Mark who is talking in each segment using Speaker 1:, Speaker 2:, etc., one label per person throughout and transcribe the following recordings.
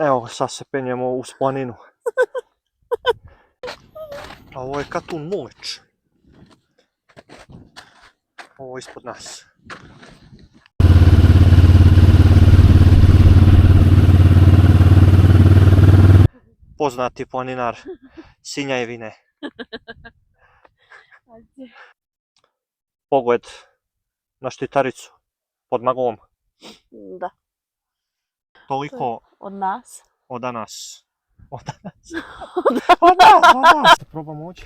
Speaker 1: Evo, sad se penjemo uz planinu. A ovo je Katun Mulić. Ovo ispod nas. Poznati planinar Sinjevine. Pogled na Štitaricu pod Maglom.
Speaker 2: Da.
Speaker 1: Toliko
Speaker 2: Od nas.
Speaker 1: od danas. Od nas. Probamo ući.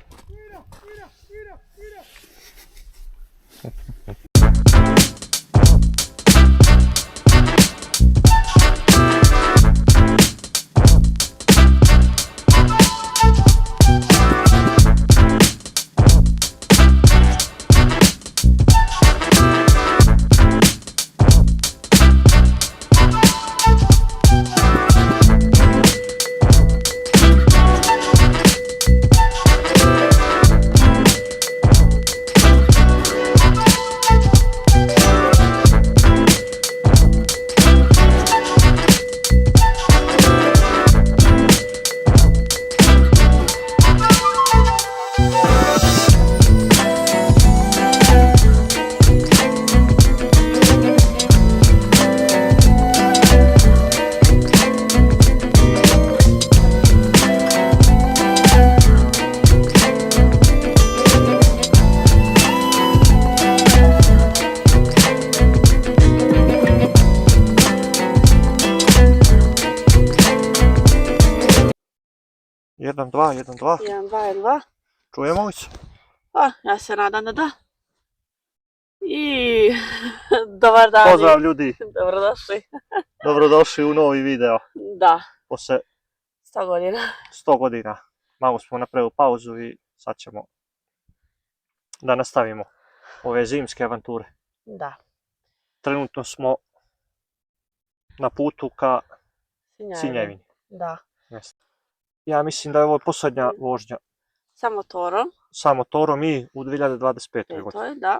Speaker 1: Jedan, dva.
Speaker 2: 1, 2, 1, 2.
Speaker 1: Čujemo li se?
Speaker 2: Pa, ja se nadam da da. I dobar dan.
Speaker 1: Pozdrav ljudi.
Speaker 2: Dobrodošli.
Speaker 1: Dobrodošli u novi video.
Speaker 2: Da.
Speaker 1: Posle
Speaker 2: 100 godina.
Speaker 1: 100 godina. Malo smo napravili pauzu i sad ćemo da nastavimo ove zimske avanture.
Speaker 2: Da.
Speaker 1: Trenutno smo na putu ka Sinjevini.
Speaker 2: Da.
Speaker 1: Ja mislim da je ovo posljednja vožnja
Speaker 2: Sa motorom.
Speaker 1: sa motorom i u 2025. godini.
Speaker 2: To je, da.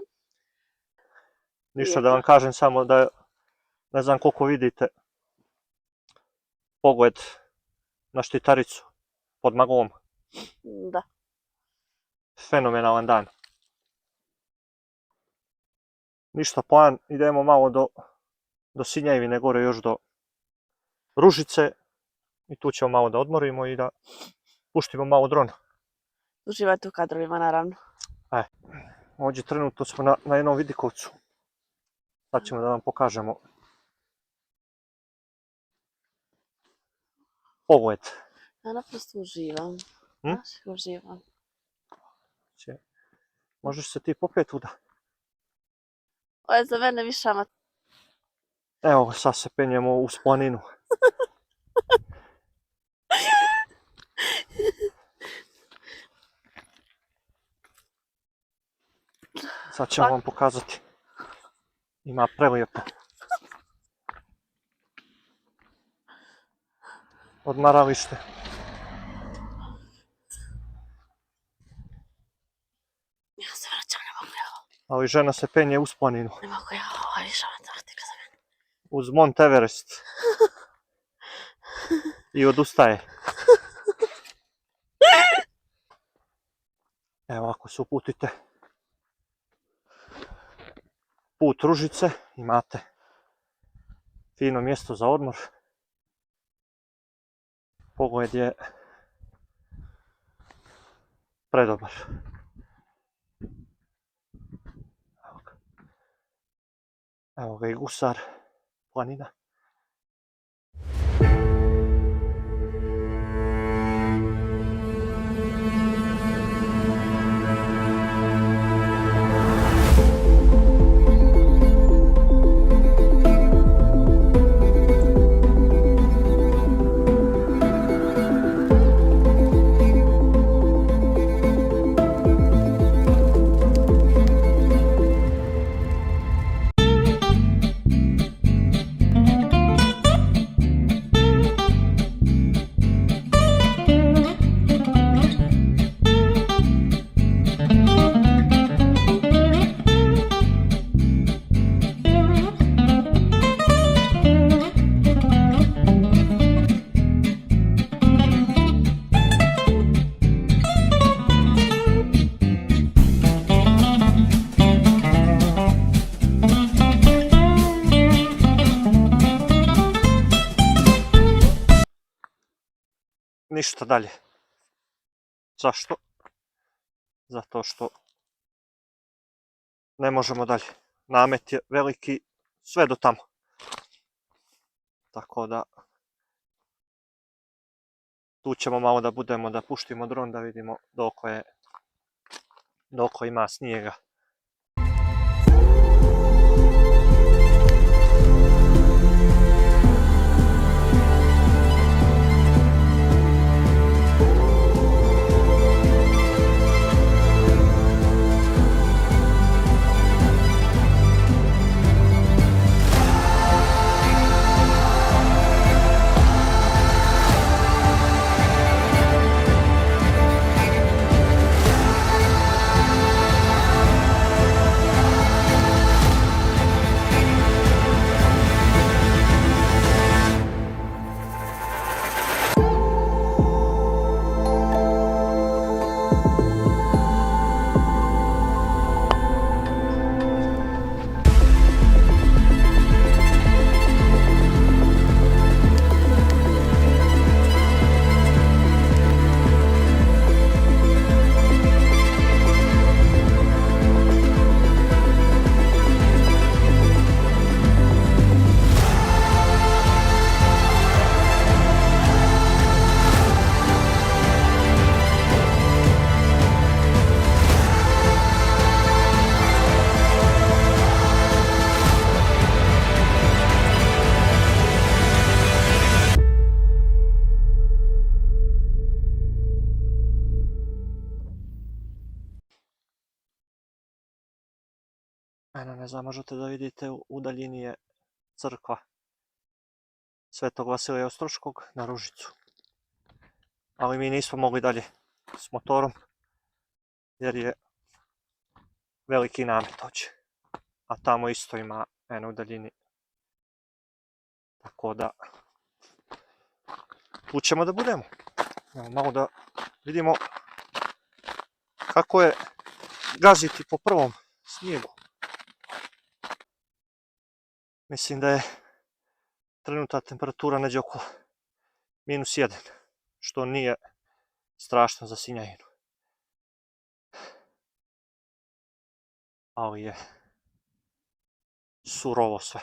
Speaker 1: Ništa da vam kažem, samo da ne znam koliko vidite pogled na Štitaricu pod Maglom.
Speaker 2: Da.
Speaker 1: Fenomenalan dan. Ništa, plan, idemo malo do Sinjevine, gore još do Ružice i tu ćemo malo da odmorimo i da puštimo malo dron.
Speaker 2: Uživajte u kadrovima, naravno.
Speaker 1: Ovdje trenutno smo na jednom vidikovcu. Sad ćemo da vam pokažemo pogled.
Speaker 2: Ja naprosto uživam. Znaš, uživam.
Speaker 1: Možeš se ti popet tuda.
Speaker 2: Ovo je za mene više amat.
Speaker 1: Evo, sad se penjemo uz planinu. Sad ćemo vam pokazati. Ima prelijepo. Odmaralište.
Speaker 2: Ja se vraćam, ne mogu ja.
Speaker 1: Ali žena se penje uz planinu.
Speaker 2: Ne mogu ja, ovo je više Antarktika za mene.
Speaker 1: Uz Mont Everest. I odustaje. Evo, ako se uputite put Ružice, imate fino mjesto za odmor. Pogled je predobar. Evo ga i gusar, planina. ništa dalje. Zašto? Zato što ne možemo dalje. Namet je veliki sve do tamo. Tako da tu ćemo malo da budemo, da puštimo dron da vidimo doko ima snijega. Eno, ne znam, možete da vidite u daljini je crkva Svetog Vasilija Ostroškog na Ružicu. Ali mi nismo mogli dalje s motorom jer je veliki namet hoće. A tamo isto ima eno u daljini. Tako da tu ćemo da budemo. Evo, malo da vidimo kako je gaziti po prvom snijegu. Mislim da je trenutna temperatura neđe oko -1, što nije strašno za Sinjajinu. Ali je surovo sve.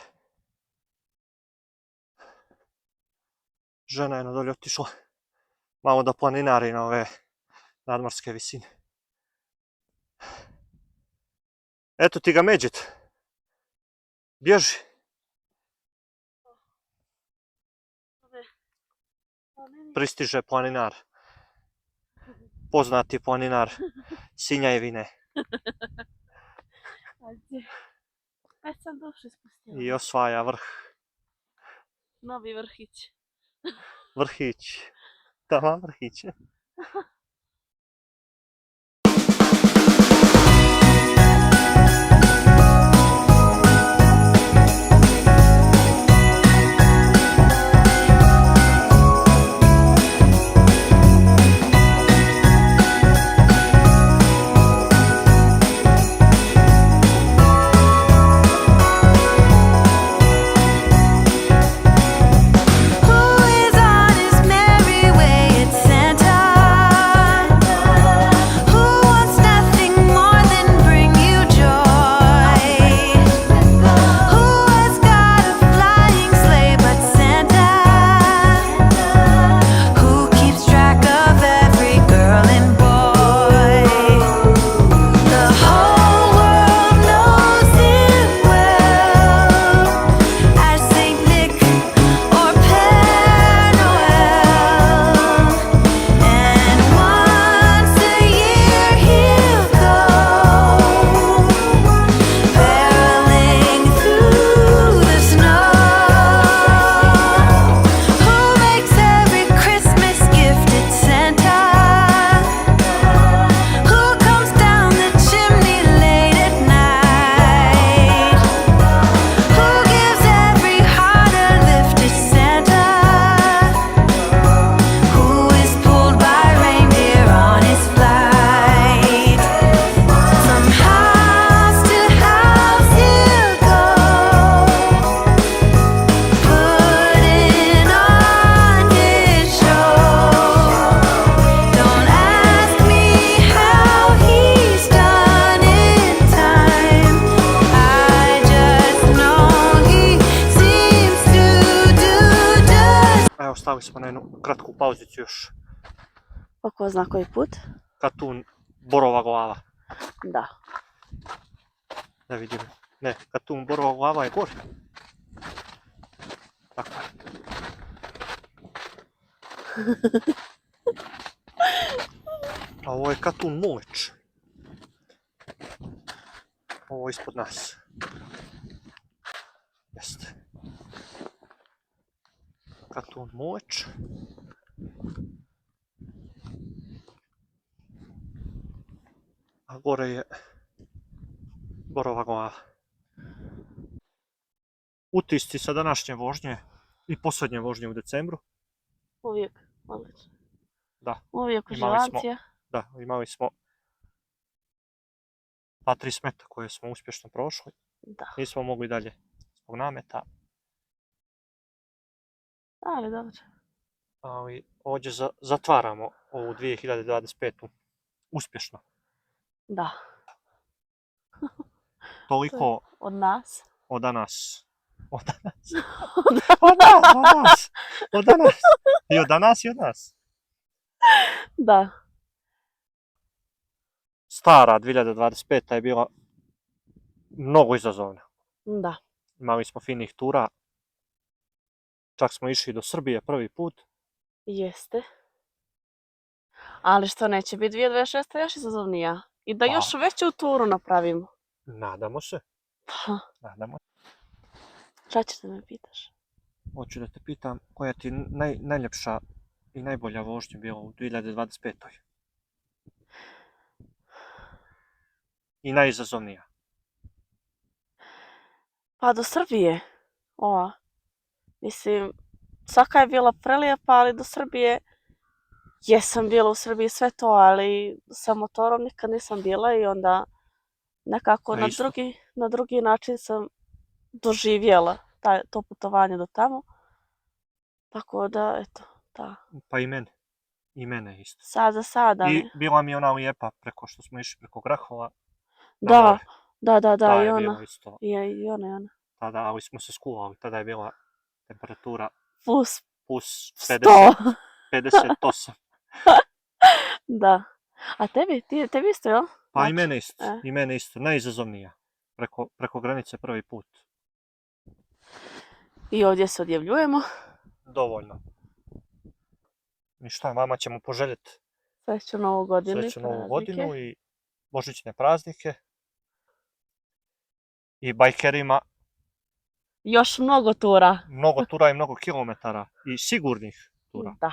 Speaker 1: Žena je nadalje otišla malo da planinari na ove nadmorske visine. Eto ti ga Međit. Bježi. Pristiže planinar. Poznati planinar Sinjajevine.
Speaker 2: Već sam dušu spustila.
Speaker 1: I osvaja vrh.
Speaker 2: Novi vrhić.
Speaker 1: Vrhić. Tamo vrhić.
Speaker 3: Who is on his merry way? It's Santa.
Speaker 1: stali smo na jednu kratku pauzicu još.
Speaker 2: Pa ko zna koji put?
Speaker 1: Katun Borova glava.
Speaker 2: Da.
Speaker 1: Da vidimo. Ne, Katun Borova glava je gore. Tako je. A ovo je Katun Mulić. Ovo je ispod nas. Jeste. Katun Mulić. A gore je Borova glava. Utisci sa današnje vožnje i posljednje vožnje u decembru.
Speaker 2: Uvijek odlično.
Speaker 1: Da.
Speaker 2: Uvijek
Speaker 1: Imali smo-
Speaker 2: uživancija.
Speaker 1: Da, imali smo 2-3 smeta koje smo uspješno prošli.
Speaker 2: Da.
Speaker 1: Nismo mogli dalje zbog nameta,
Speaker 2: Ali dobro.
Speaker 1: ali ovdje zatvaramo ovu 2025. uspješno.
Speaker 2: Da.
Speaker 1: Toliko
Speaker 2: Od nas.
Speaker 1: od danas. Od danas. Od nas. Od danas. I od danas i od nas.
Speaker 2: Da.
Speaker 1: Stara 2025. je bila mnogo izazovna.
Speaker 2: Da.
Speaker 1: Imali smo finih tura. Čak smo išli do Srbije prvi put.
Speaker 2: Jeste. Ali što neće biti 2026. još izazovnija. I da
Speaker 1: Pa.
Speaker 2: još veću turu napravimo.
Speaker 1: Nadamo se.
Speaker 2: Pa,
Speaker 1: Nadamo se.
Speaker 2: šta ćeš da me pitaš?
Speaker 1: Hoću da te pitam koja ti je najljepša i najbolja vožnja bila u 2025. I najizazovnija.
Speaker 2: Pa do Srbije. Ova. Mislim, svaka je bila prelijepa, ali do Srbije jesam bila u Srbiji sve to, ali sa motorom nikad nisam bila i onda nekako
Speaker 1: A isto.
Speaker 2: na drugi način sam doživjela to putovanje do tamo. Tako da, eto, ta.
Speaker 1: Pa i mene. I mene isto.
Speaker 2: Sad za sada.
Speaker 1: I bila mi je ona lijepa preko što smo išli preko Grahova.
Speaker 2: Da,
Speaker 1: more.
Speaker 2: da,
Speaker 1: Ta
Speaker 2: i
Speaker 1: je
Speaker 2: ona.
Speaker 1: bilo isto.
Speaker 2: I ona.
Speaker 1: Tada, ali smo se skuvali. Tada je bila temperatura
Speaker 2: Plus
Speaker 1: plus
Speaker 2: 100.
Speaker 1: 58.
Speaker 2: Da. A tebi isto, jel?
Speaker 1: Pa
Speaker 2: Znači,
Speaker 1: i mene isto. I mene isto. Najizazovnija. Preko granice prvi put.
Speaker 2: I ovdje se odjavljujemo.
Speaker 1: Dovoljno. I šta, vama ćemo poželjeti
Speaker 2: Sreću novu godinu.
Speaker 1: sreću novu godinu i božićne praznike. I bajkerima
Speaker 2: Još mnogo tura.
Speaker 1: mnogo tura i mnogo kilometara i sigurnih tura.
Speaker 2: Da.